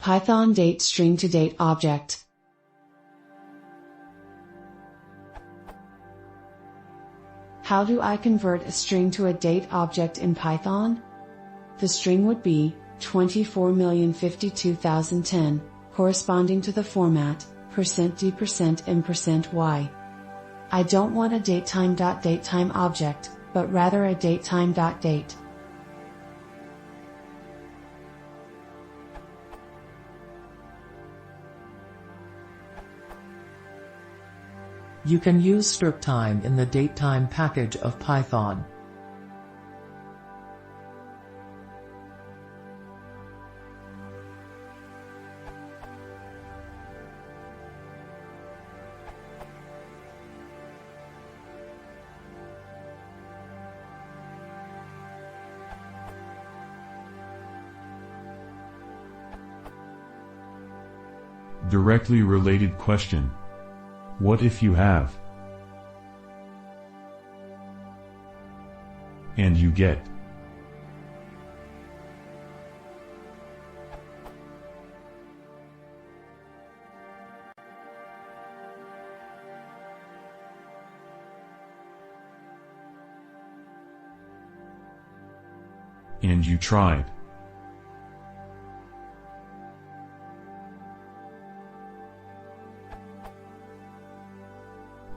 Python date string to date object. How do I convert a string to a date object in Python? The string would be 24,052,010, corresponding to the format %d%m%y. I don't want a datetime.datetime object, but rather a datetime.date. You can use structime in the datetime package of Python. Directly related question. What if you have and you get? And you tried.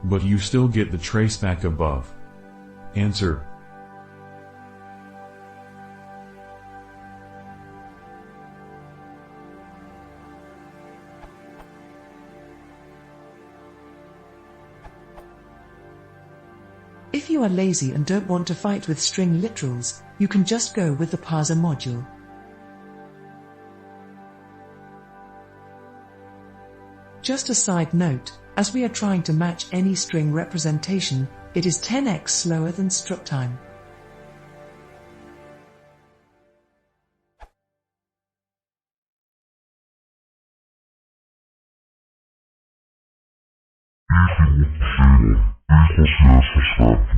But you still get the traceback above. Answer. If you are lazy and don't want to fight with string literals, you can just go with the parser module. Just a side note, as we are trying to match any string representation, it is 10x slower than structime. Please subscribe.